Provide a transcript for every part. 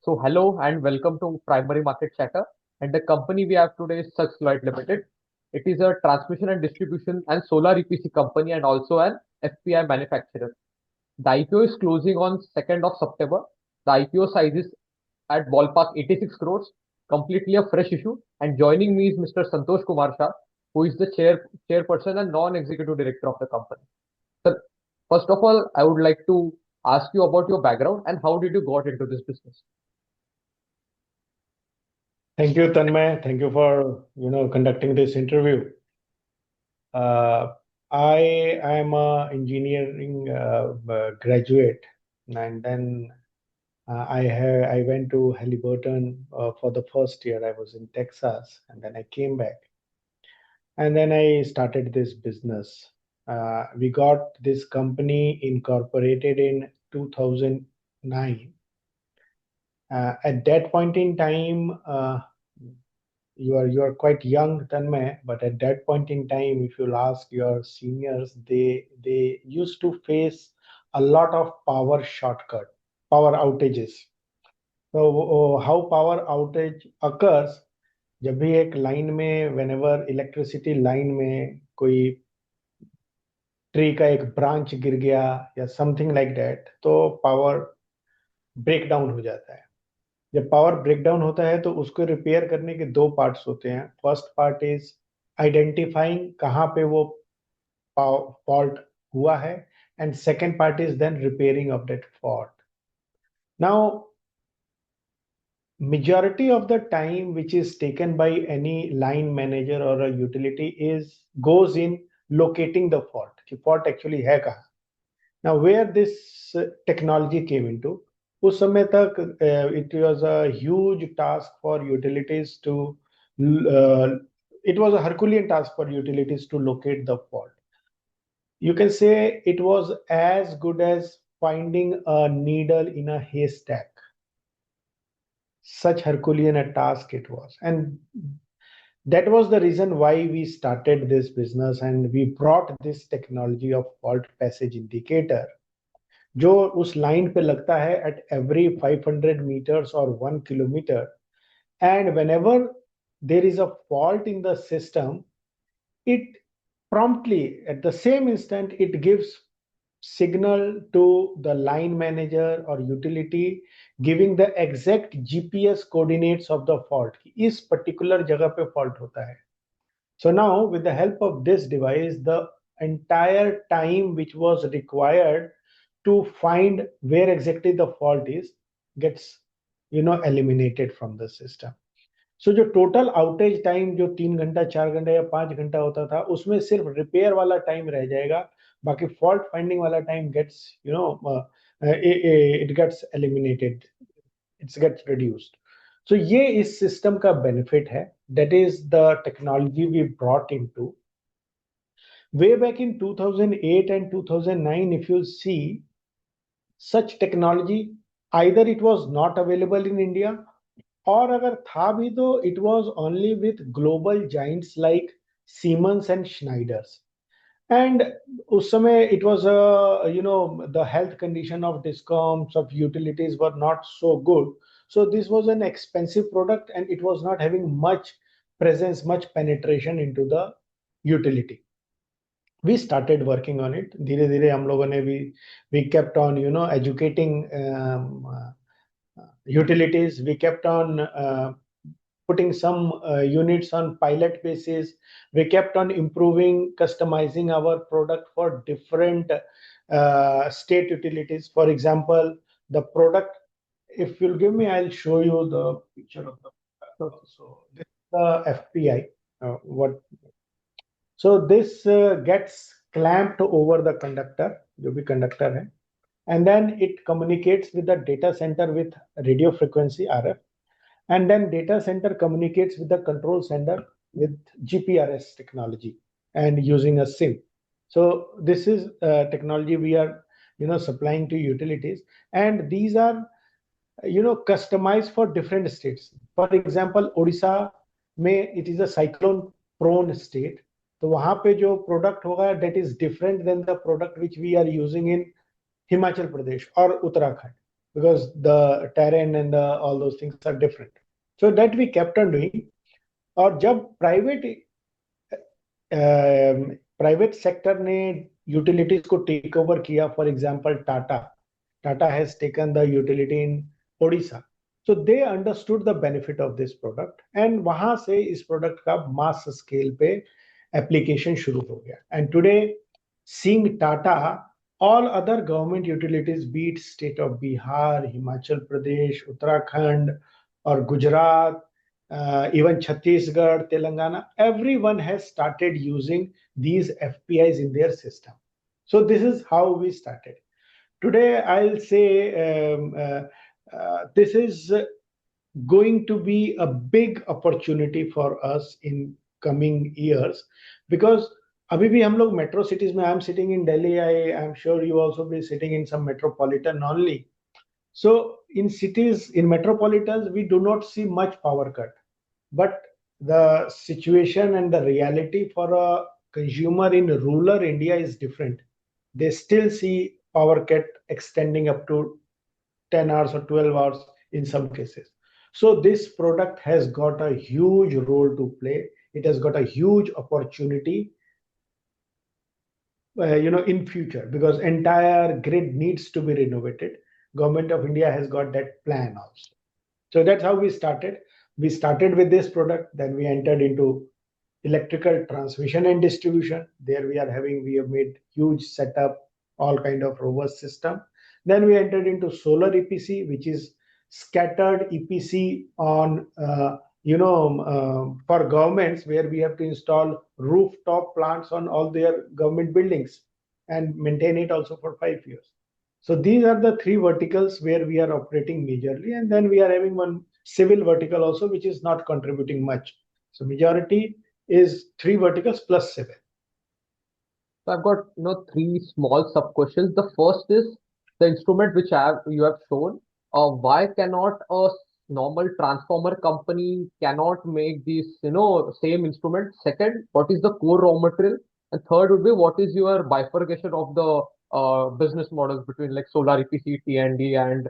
So hello and welcome to Primary Market Chatter. And the company we have today is Sugs Lloyd Limited. It is a transmission and distribution and solar EPC company and also an FPI manufacturer. The IPO is closing on 2nd of September. The IPO size is at ballpark 86 crores, completely a fresh issue. And joining me is Mr. Santosh Shah, who is the chairperson and non-executive director of the company. Sir, first of all, I would like to ask you about your background and how did you got into this business? Thank you, Tanmay. Thank you for conducting this interview. Uh, I am a engineering graduate, and then I went to Halliburton for the first year. I was in Texas, and then I came back, and then I started this business. We got this company incorporated in 2009. At that point in time, you are quite young, Tanmay, but at that point in time, if you'll ask your seniors, they used to face a lot of power outages. So how power outage occurs, जब भी एक line में whenever electricity line में कोई tree का एक branch गिर गया या समथिंग लाइक दैट, तो पावर ब्रेक डाउन हो जाता है. जब पावर ब्रेकडाउन होता है तो उसको रिपेयर करने के दो पार्ट्स होते हैं. फर्स्ट पार्ट इज आइडेंटिफाइंग कहाँ पे वो फॉल्ट हुआ है, and second part is then repairing of that fault. Now majority of the time which is taken by any line manager or a utility is goes in locating the fault कि fault actually है कहाँ. Now where this technology came into, उस समय तक it was a huge task for utilities to it was a Herculean task for utilities to locate the fault. You can say it was as good as finding a needle in a haystack. Such Herculean a task it was, and that was the reason why we started this business, and we brought this technology of fault passage indicator जो उस line पे लगता है at every 500 meters or 1 kilometer, and whenever there is a fault in the system, it promptly at the same instant it gives signal to the line manager or utility, giving the exact GPS coordinates of the fault कि इस particular जगह पे fault होता है. So now with the help of this device, the entire time which was required to find where exactly the fault is gets eliminated from the system. So जो total outage time जो 3 घंटा 4 घंटा या 5 घंटा होता था, उसमें सिर्फ रिपेयर वाला टाइम रह जाएगा. बाकी फॉल्ट फाइंडिंग वाला time gets it gets eliminated, it's gets reduced. So ये इस सिस्टम का बेनिफिट है. That is the technology we brought into. Way back in 2008 and 2009, if you see, such technology, either it was not available in India, और अगर था भी तो it was only with global giants like Siemens and Schneiders. And उस समय it was the health condition of discoms of utilities were not so good. So this was an expensive product and it was not having much presence, much penetration into the utility. We started working on it. धीरे धीरे हम लोगों ने we kept on educating utilities. We kept on putting some units on pilot basis. We kept on improving, customizing our product for different state utilities. For example, the product, if you'll give me, I'll show you the picture of the product. So this is the FPI. So this gets clamped over the conductor, जो भी conductor है, and then it communicates with the data center with radio frequency RF, and then data center communicates with the control center with GPRS technology and using a SIM. So this is technology we are supplying to utilities, and these are customized for different states. For example, Odisha में it is a cyclone prone state, तो वहां पे जो product होगा that is different than the product which we are using in Himachal Pradesh और Uttarakhand. because the terrain and all those things are different. So that we kept on doing. और जब private sector ने utilities को टेक ओवर किया, for example Tata has taken the utility in Odisha, so they understood the benefit of this product, and वहां से इस product का mass scale पे एप्लीकेशन शुरू हो गया. And today seeing Tata, all other government utilities, be it state of Bihar, Himachal Pradesh, Uttarakhand, or Gujarat, even Chhattisgarh, Telangana, everyone has started using these FPIs in their system. So this is how we started. Today, I'll say this is going to be a big opportunity for us in coming years, because अभी भी हम लोग metro cities में, I am sitting in Delhi, I am sure you also be sitting in some metropolitan only. So in cities, in metropolitans, we do not see much power cut. But the situation and the reality for a consumer in rural India is different. They still see power cut extending up to 10 hours or 12 hours in some cases. So this product has got a huge role to play. It has got a huge opportunity in future, because entire grid needs to be renovated. Government of India has got that plan also. So that's how we started. We started with this product, then we entered into electrical transmission and distribution. There we have made huge setup, all kind of robust system. Then we entered into solar EPC, which is scattered EPC on for governments, where we have to install rooftop plants on all their government buildings and maintain it also for 5 years. So these are the three verticals where we are operating majorly, and then we are having one civil vertical also, which is not contributing much. So majority is three verticals plus civil. So I've got three small sub questions. The first is the instrument which you have shown. Why cannot a normal transformer company cannot make this same instrument? Second, what is the core raw material? And third would be, what is your bifurcation of the business models between like solar EPC, T&D, and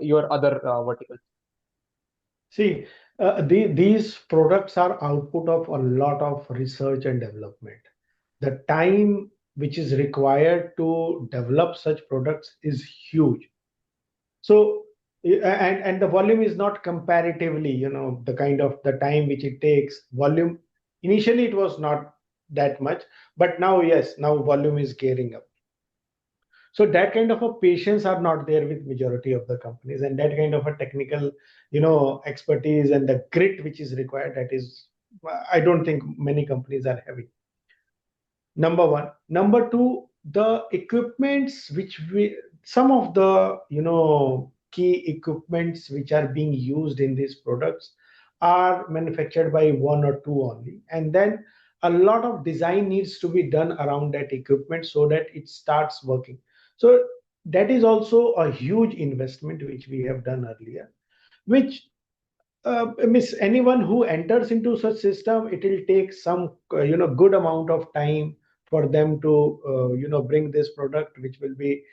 your other verticals? See, these products are output of a lot of research and development. The time which is required to develop such products is huge. So, and the volume is not comparatively, the kind of the time which it takes. Volume, initially it was not that much, but now, yes, now volume is gearing up. So that kind of a patience are not there with majority of the companies, and that kind of a technical, expertise and the grit which is required, that is, I don't think many companies are having. Number one. Number two, the equipments which some of the, key equipments which are being used in these products are manufactured by one or two only. And then a lot of design needs to be done around that equipment so that it starts working. So that is also a huge investment which we have done earlier, which miss anyone who enters into such system, it will take some good amount of time for them to bring this product, which will be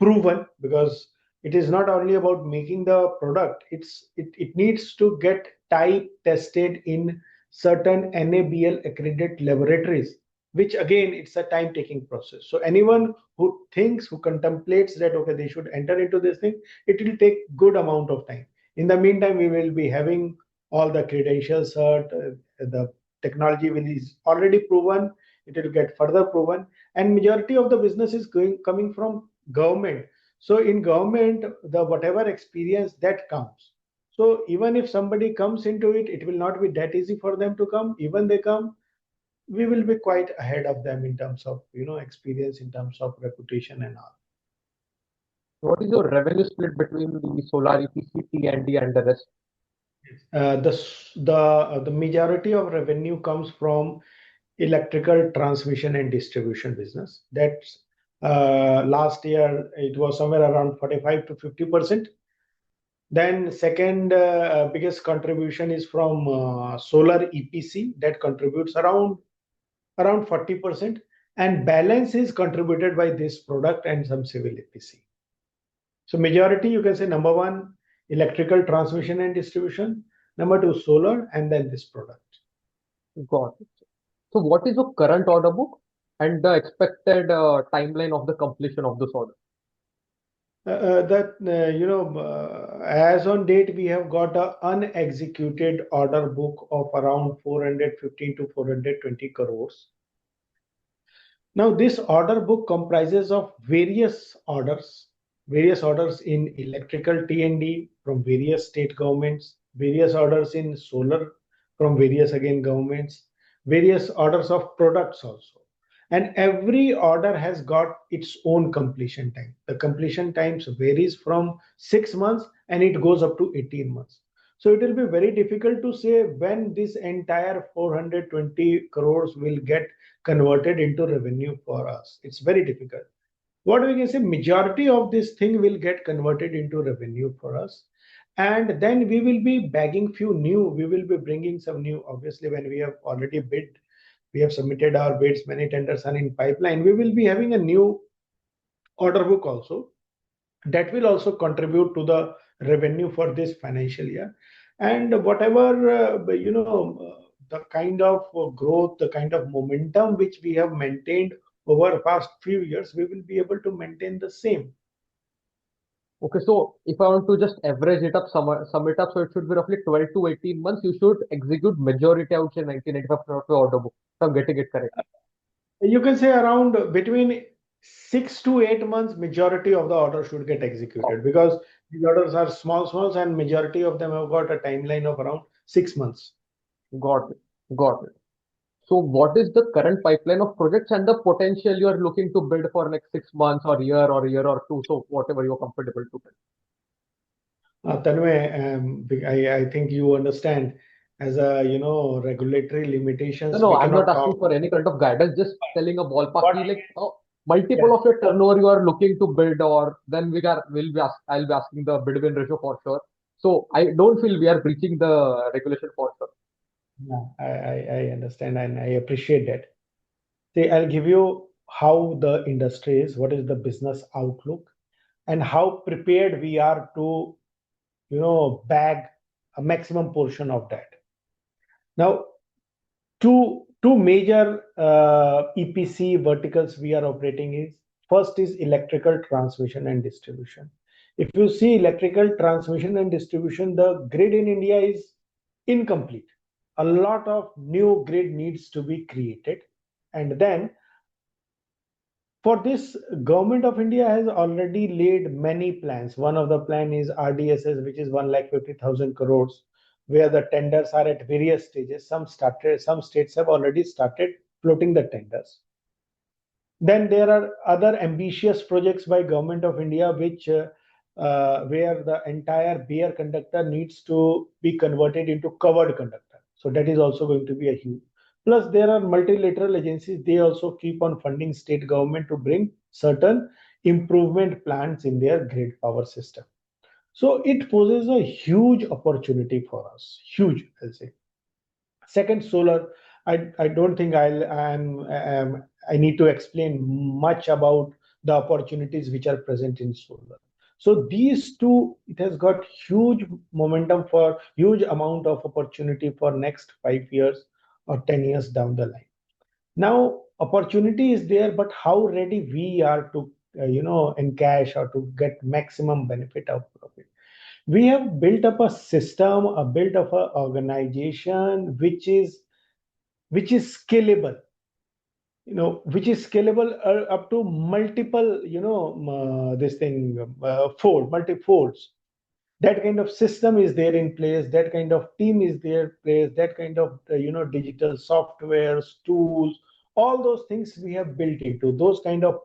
proven, because it is not only about making the product, it needs to get type tested in certain NABL accredited laboratories, which again, it's a time taking process. So anyone who thinks, who contemplates that okay, they should enter into this thing, it will take good amount of time. In the meantime, we will be having all the credentials cert, the technology is already proven, it will get further proven, and majority of the business is coming from government. So in government, the whatever experience that comes. So even if somebody comes into it, it will not be that easy for them to come. Even they come, we will be quite ahead of them in terms of experience, in terms of reputation and all. What is your revenue split between the solar EPC, T&D, and the rest? The majority of revenue comes from electrical transmission and distribution business. That's last year it was somewhere around 45 to 50%. Then second biggest contribution is from solar EPC, that contributes around 40%, and balance is contributed by this product and some civil EPC. So majority, you can say number one, electrical transmission and distribution, number two, solar, and then this product. Got it. So what is the current order book and the expected timeline of the completion of this order? As on date, we have got a unexecuted order book of around 415 to 420 crores. Now, this order book comprises of various orders in electrical T&D from various state governments, various orders in solar from various again governments, various orders of products also. And every order has got its own completion time. The completion times varies from 6 months and it goes up to 18 months. So it will be very difficult to say when this entire 420 crores will get converted into revenue for us. It's very difficult. What we can say, majority of this thing will get converted into revenue for us. And then we will be bagging we will be bringing some new, obviously, when we have already bid, we have submitted our bids, many tenders are in pipeline. We will be having a new order book also that will also contribute to the revenue for this financial year. And whatever, the kind of growth, the kind of momentum which we have maintained over past few years, we will be able to maintain the same. Okay, so if I want to just average it up, sum it up, so it should be roughly 12 to 18 months. You should execute majority, I would say 1995% of the order book. So I'm getting it correct. You can say around between 6 to 8 months, majority of the order should get executed because these orders are small, and majority of them have got a timeline of around 6 months. Got it. Got it. So what is the current pipeline of projects and the potential you are looking to build for next 6 months or year or two? So whatever you're comfortable to build. Tanmay, I think you understand as a regulatory No, limitations, no, we I'm not cannot asking talk. for any kind of guidance, just telling a ballpark What? key, like Yeah. multiple of your turnover you are looking to build, or then I'll be asking the bid win ratio for sure. So I don't feel we are breaching the regulation for sure. Yeah, I understand and I appreciate that. See, I'll give you how the industry is, what is the business outlook, and how prepared we are to, bag a maximum portion of that. Now, two major EPC verticals we are operating is first is electrical transmission and distribution. If you see electrical transmission and distribution, the grid in India is incomplete. A lot of new grid needs to be created, and then for this, Government of India has already laid many plans. One of the plan is RDSS, which is 1,50,000 crores, where the tenders are at various stages. Some states have already started floating the tenders. Then there are other ambitious projects by Government of India, which where the entire bare conductor needs to be converted into covered conductor. So that is also going to be a huge. Plus, there are multilateral agencies. They also keep on funding state government to bring certain improvement plans in their grid power system. So it poses a huge opportunity for us. Huge, I'll say. Second, solar. I don't think I need to explain much about the opportunities which are present in solar. So these two, it has got huge momentum for huge amount of opportunity for next 5 years or 10 years down the line. Now, opportunity is there, but how ready we are to, encash or to get maximum benefit out of it. We have built up a system, a built up a organization which is scalable, which is scalable up to multiple, this thing, multi-folds. That kind of system is there in place. That kind of team is there in place. That kind of, digital softwares, tools, all those things we have built into. Those kind of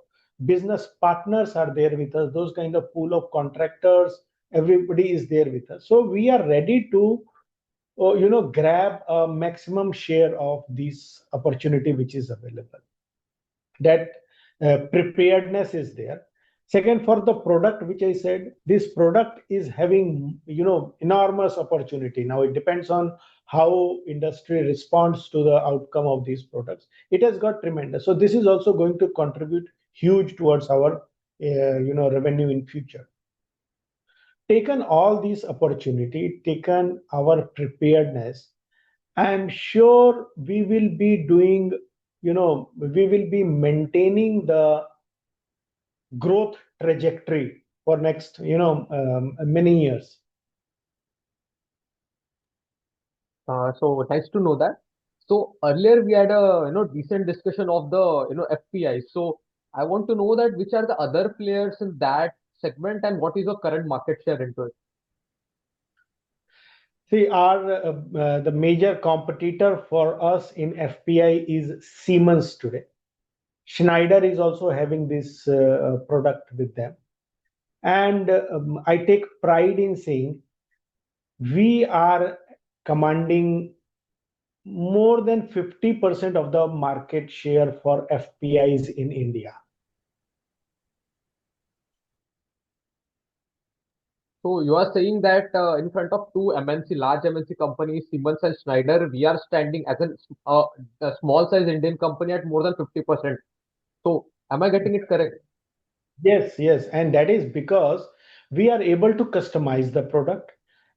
business partners are there with us. Those kind of pool of contractors, everybody is there with us. So we are ready to grab a maximum share of this opportunity which is available. That preparedness is there. Second, for the product which I said, this product is having enormous opportunity. Now it depends on how industry responds to the outcome of these products. It has got tremendous. So this is also going to contribute huge towards our revenue in future. taken all these opportunity, taken our preparedness, I'm sure we will be doing, we will be maintaining the growth trajectory for next, many years. So nice to know that. So earlier we had a decent discussion of the FPI. So I want to know that which are the other players in that segment and what is your current market share into it? See, the major competitor for us in FPI is Siemens today. Schneider is also having this product with them. And I take pride in saying we are commanding more than 50% of the market share for FPIs in India. So you are saying that in front of two MNC, large MNC companies, Siemens and Schneider, we are standing as a small size Indian company at more than 50%. So am I getting it correct? Yes, yes, and that is because we are able to customize the product,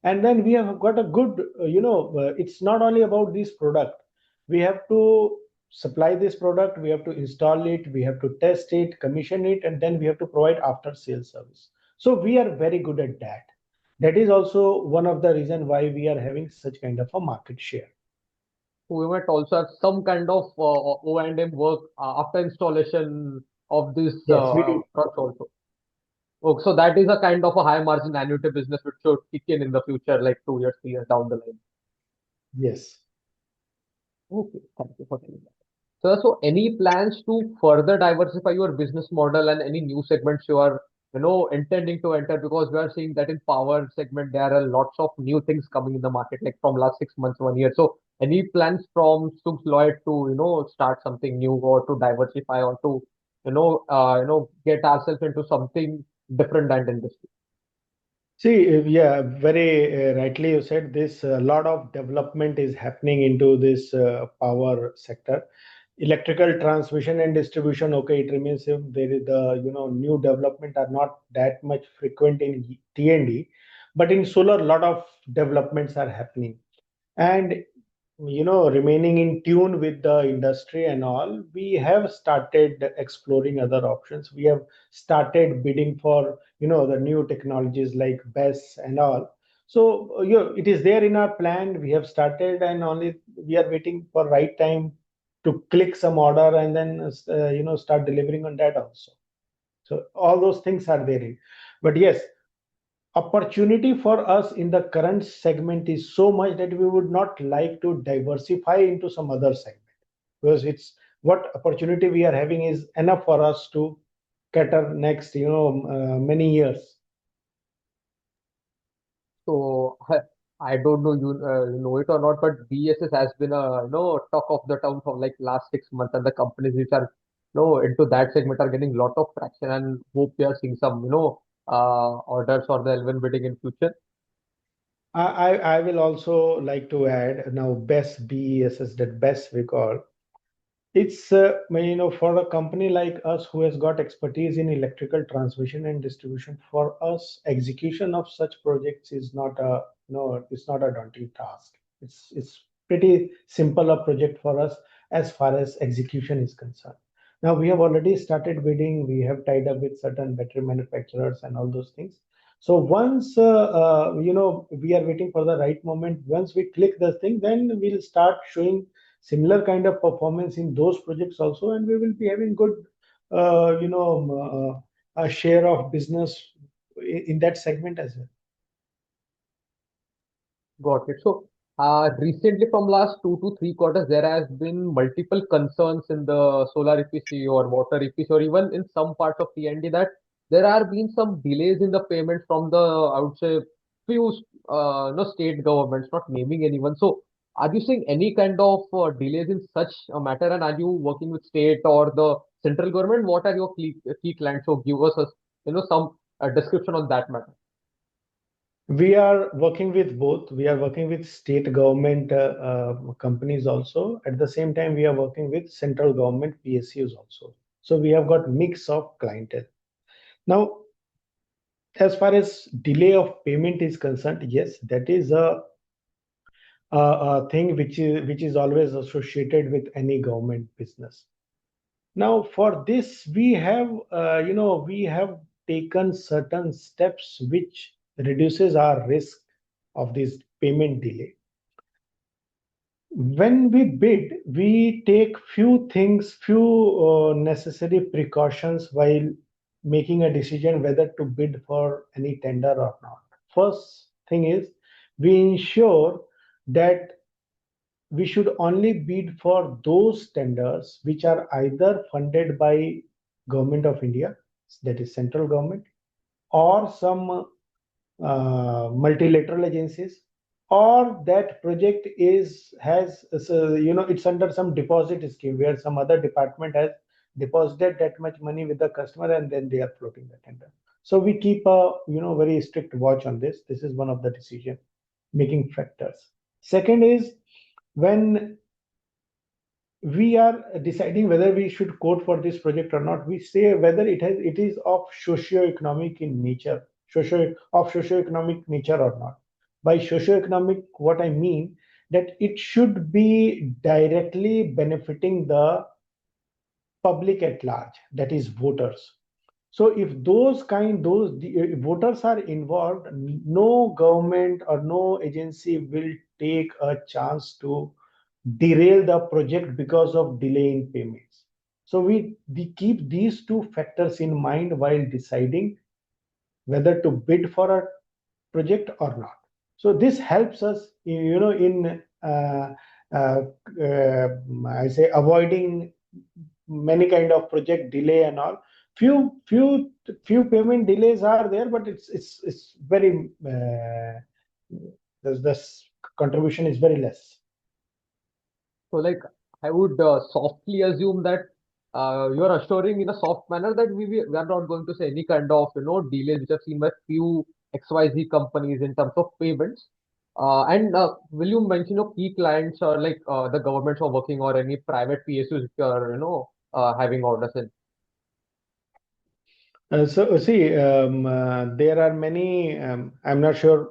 and then we have got a good, it's not only about this product. We have to supply this product, we have to install it, we have to test it, commission it, and then we have to provide after sales service. So we are very good at that. That is also one of the reason why we are having such kind of a market share. So we might also have some kind of O&M work after installation of this Yes, we do. products also. Okay, so that is a kind of a high margin annuity business which should kick in the future, like 2 years, 3 years down the line. Yes. Okay, thank you for telling that. So any plans to further diversify your business model and any new segments you are, intending to enter? Because we are seeing that in power segment there are lots of new things coming in the market, like from last 6 months, 1 year. So any plans from Sugs Lloyd to, start something new or to diversify or to, get ourselves into something different than industry? See, yeah, very rightly you said this. A lot of development is happening into this power sector. Electrical transmission and distribution, okay, it remains same. There is the new development are not that much frequent in T&D, but in solar, a lot of developments are happening. And remaining in tune with the industry and all, we have started exploring other options. We have started bidding for the new technologies like BESS and all. So it is there in our plan. We have started, and only we are waiting for right time to click some order and then start delivering on that also. So all those things are there. But yes, opportunity for us in the current segment is so much that we would not like to diversify into some other segment, because it's what opportunity we are having is enough for us to cater next many years. So I don't know you know it or not, but BSS has been a talk of the town for like last 6 months, and the companies which are into that segment are getting lot of traction, and hope we are seeing some orders or the L1 bidding in future. I will also like to add now best BESS, that best we call. It's for a company like us who has got expertise in electrical transmission and distribution, for us, execution of such projects is not a it's not a daunting task. It's pretty simple a project for us as far as execution is concerned. Now we have already started bidding. We have tied up with certain battery manufacturers and all those things. So once we are waiting for the right moment. Once we click the thing, then we'll start showing similar kind of performance in those projects also, and we will be having good a share of business in that segment as well. Got it. So, recently from last 2 to 3 quarters, there has been multiple concerns in the solar EPC or water EPC or even in some parts of T&D that there are been some delays in the payment from the, I would say, few, state governments, not naming anyone. So, are you seeing any kind of delays in such a matter, and are you working with state or the central government? What are your key clients? So, give us, some description on that matter. We are working with both. We are working with state government companies also. At the same time, we are working with central government PSUs also. So we have got mix of clientele. Now, As far as delay of payment is concerned, yes, that is a thing which is always associated with any government business. Now, for this, we have taken certain steps which reduces our risk of this payment delay. When we bid, we take few necessary precautions while making a decision whether to bid for any tender or not. First thing is we ensure that we should only bid for those tenders which are either funded by Government of India, that is central government, or some multilateral agencies, or that project has so, it's under some deposit scheme where some other department has deposited that much money with the customer and then they are floating the tender. So we keep a very strict watch on this. This is one of the decision making factors. Second is when we are deciding whether we should quote for this project or not, we say whether it is of socio-economic in nature, socio-economic nature or not. By socio-economic, what I mean that it should be directly benefiting the public at large, that is voters. So if those voters are involved, no government or no agency will take a chance to derail the project because of delay in payments. So we keep these two factors in mind while deciding whether to bid for a project or not. So this helps us, in uh, I say avoiding many kind of project delay and all. Few payment delays are there, but it's very this contribution is very less. So, like, I would softly assume that you are assuring in a soft manner that we are not going to say any kind of delays which I've seen by few XYZ companies in terms of payments. And will you mention your key clients or like the governments are working or any private PSUs which you are having orders in? So see, there are many. I'm not sure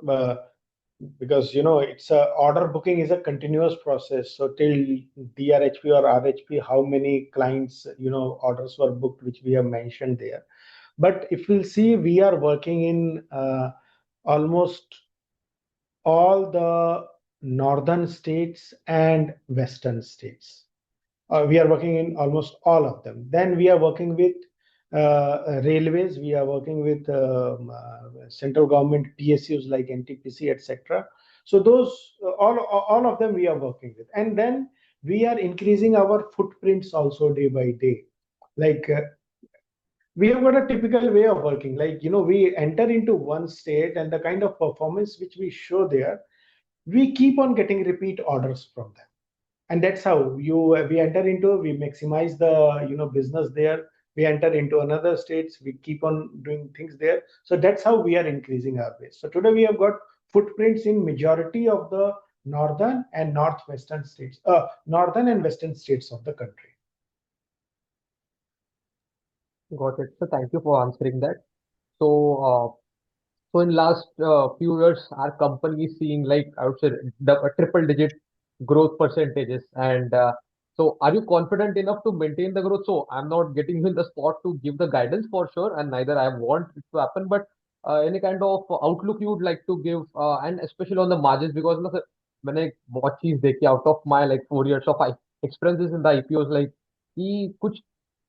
because it's a order booking is a continuous process. So till DRHP or RHP, how many clients orders were booked, which we have mentioned there. But if we'll see, we are working in almost all the northern states and western states. We are working in almost all of them. Then we are working with railways. We are working with central government PSUs like NTPC, etc. So those all of them we are working with, and then we are increasing our footprints also day by day. Like we have got a typical way of working. Like we enter into one state, and the kind of performance which we show there, we keep on getting repeat orders from them, and that's how we enter into, we maximize the business there. We enter into another states, we keep on doing things there. So that's how we are increasing our base. So today we have got footprints in majority of the northern and northwestern states, northern and western states of the country. Got it. So thank you for answering that. So, so in last few years, our company is seeing like I would say triple digit growth percentages. And so, are you confident enough to maintain the growth? So, I'm not getting you in the spot to give the guidance for sure, and neither I want it to happen. But any kind of outlook you would like to give, and especially on the margins, because sir, when I watch these देखी out of my like 4 years of experiences in the IPOs, like कि कुछ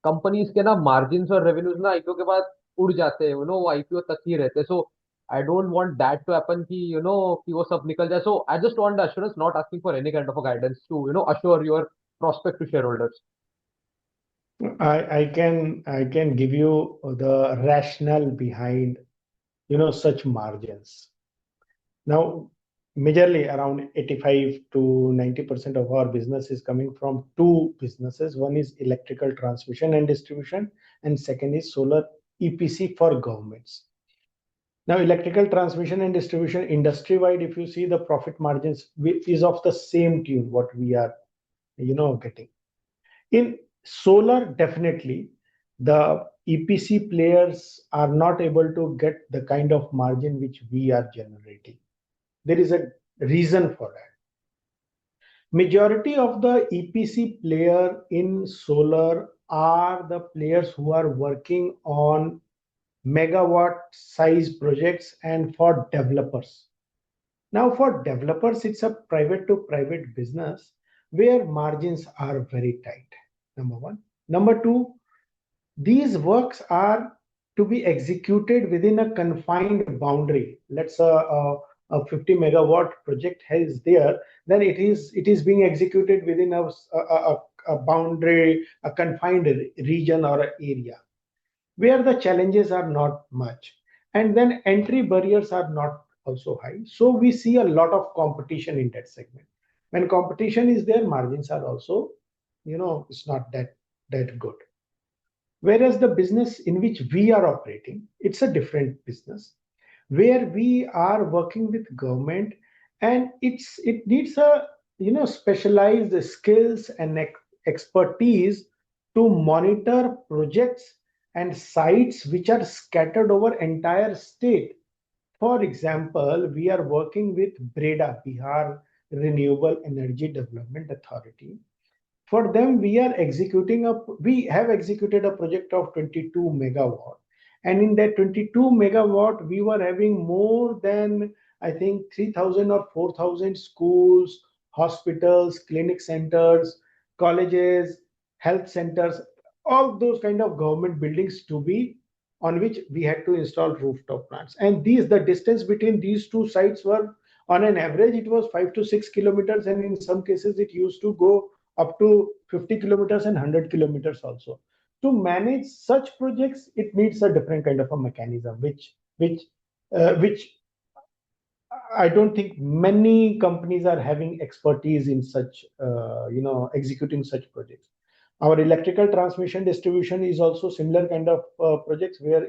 companies के ना margins और revenues ना IPO के बाद उड़ जाते हैं वो आईपीओ तक ही रहते हैं so I don't want that to happen कि कि वो सब निकल जाए so I just want the assurance not asking for any kind of a guidance to assure your prospect to shareholders. I can give you the rationale behind such margins. Now, majorly around 85 to 90% of our business is coming from two businesses. One is electrical transmission and distribution, and second is solar EPC for governments. Now, electrical transmission and distribution industry-wide, if you see the profit margins is of the same tune what we are, getting. In solar, definitely the EPC players are not able to get the kind of margin which we are generating. There is a reason for that. Majority of the EPC player in solar are the players who are working on megawatt size projects and for developers. Now, for developers, it's a private to private business where margins are very tight. Number one. Number two, these works are to be executed within a confined boundary. Let's a 50 megawatt project is there, then it is being executed within a boundary, a confined region or a area where the challenges are not much, and then entry barriers are not also high. So we see a lot of competition in that segment. When competition is there, margins are also, it's not that good. Whereas the business in which we are operating, it's a different business where we are working with government, and it needs a specialized skills and expertise to monitor projects and sites which are scattered over entire state. For example, we are working with BREDA, Bihar Renewable Energy Development Authority. For them, we have executed a project of 22 megawatt. And in that 22 megawatt, we were having more than, I think, 3,000 or 4,000 schools, hospitals, clinic centers, colleges, health centers, all those kind of government buildings to be on which we had to install rooftop plants. And the distance between these two sites were, on an average, it was 5 to 6 kilometers, and in some cases, it used to go up to 50 kilometers and 100 kilometers also. To manage such projects, it needs a different kind of a mechanism, which I don't think many companies are having expertise in such, executing such projects. Our electrical transmission distribution is also similar kind of projects where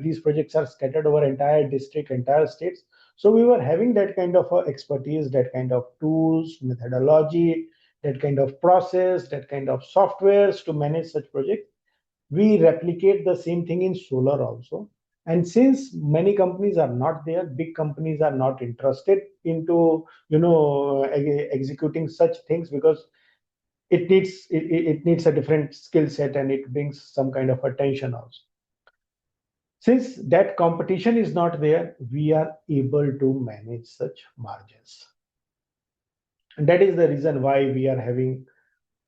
these projects are scattered over entire district, entire states. So we were having that kind of expertise, that kind of tools, methodology, that kind of process, that kind of softwares to manage such projects. We replicate the same thing in solar also. And since many companies are not there, big companies are not interested into executing such things, because it needs a different skill set, and it brings some kind of attention also. Since that competition is not there, we are able to manage such margins. And that is the reason why we are having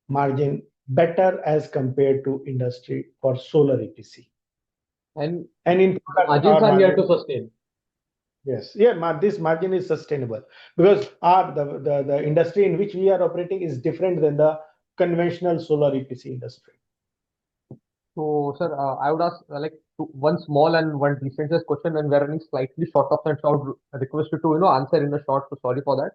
margin better as compared to industry for solar EPC. And in product, margins are here to sustain. Yes, yeah, this margin is sustainable because the industry in which we are operating is different than the conventional solar EPC industry. So, sir, I would ask one small and one decent question, and we're running slightly short of time, so I would request you to answer in the short. So sorry for that.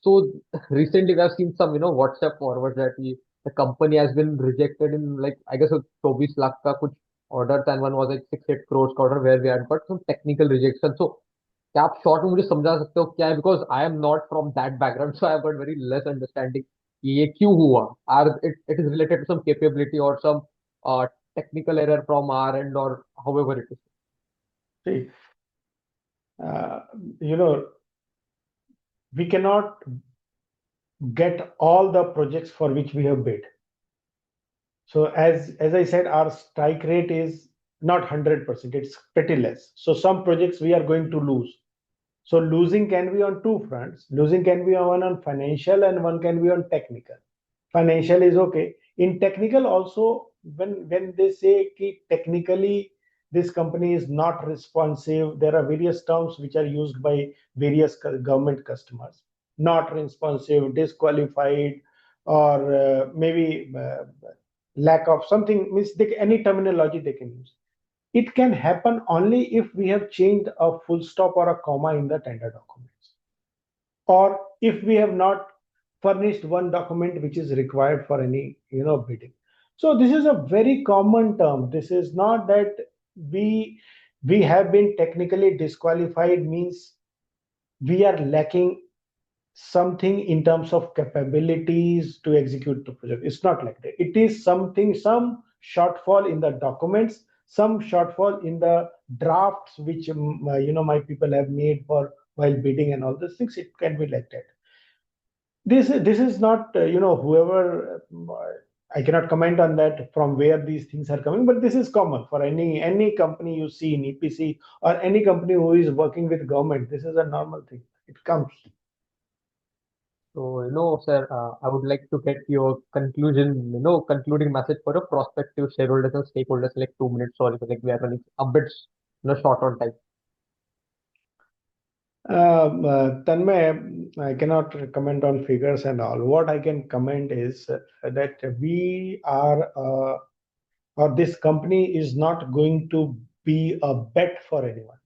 So recently we have seen some WhatsApp forwards that the company has been rejected in I guess 24 lakh ka kuch orders, and one was 6-8 crores का order where we had got some technical rejection. So क्या आप short में मुझे समझा सकते हो क्या है, because I am not from that background, so I have got very less understanding ये क्यों हुआ. Or it is related to some capability और some technical error from our end, or however it is? See, we cannot get all the projects for which we have bid. So as I said, our strike rate is not 100%, it's pretty less. So some projects we are going to lose. So losing can be on two fronts. Losing can be one on financial and one can be on technical. Financial is okay. In technical also, when they say ki technically this company is not responsive, there are various terms which are used by various government customers. Not responsive, disqualified, or maybe lack of something, means any terminology they can use. It can happen only if we have changed a full stop or a comma in the tender documents, or if we have not furnished one document which is required for any bidding. So this is a very common term. This is not that we have been technically disqualified means we are lacking something in terms of capabilities to execute the project. It's not like that. It is something, some shortfall in the documents, some shortfall in the drafts which my people have made for while bidding and all those things. It can be like that. This is not whoever. I cannot comment on that from where these things are coming, but this is common for any company you see in EPC or any company who is working with government. This is a normal thing. It comes. So, sir, I would like to get your conclusion, concluding message for a prospective shareholders and stakeholders, like 2 minutes. Sorry, like we are running a bit, short on time. Tanmay, I cannot comment on figures and all. What I can comment is that we are, or this company is not going to be a bet for anyone.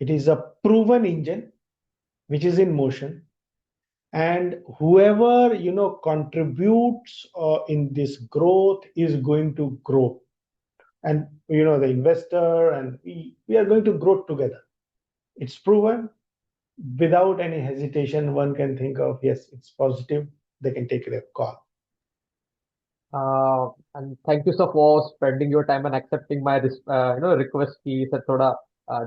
It is a proven engine which is in motion, and whoever contributes in this growth is going to grow. And the investor and we are going to grow together. It's proven. Without any hesitation, one can think of, yes, it's positive, they can take a call. And thank you, sir, for spending your time and accepting my request. Ki, sir, thoda,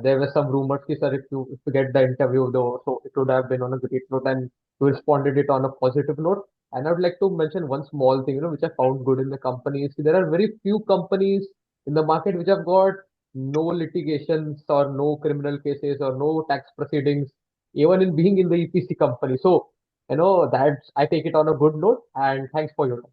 there were some rumors, ki, sir, if you get the interview though, so it would have been on a great note, and you responded it on a positive note. And I would like to mention one small thing, which I found good in the company is there are very few companies in the market which have got no litigations or no criminal cases or no tax proceedings, even in being in the EPC company. So, that's I take it on a good note. And thanks for your time.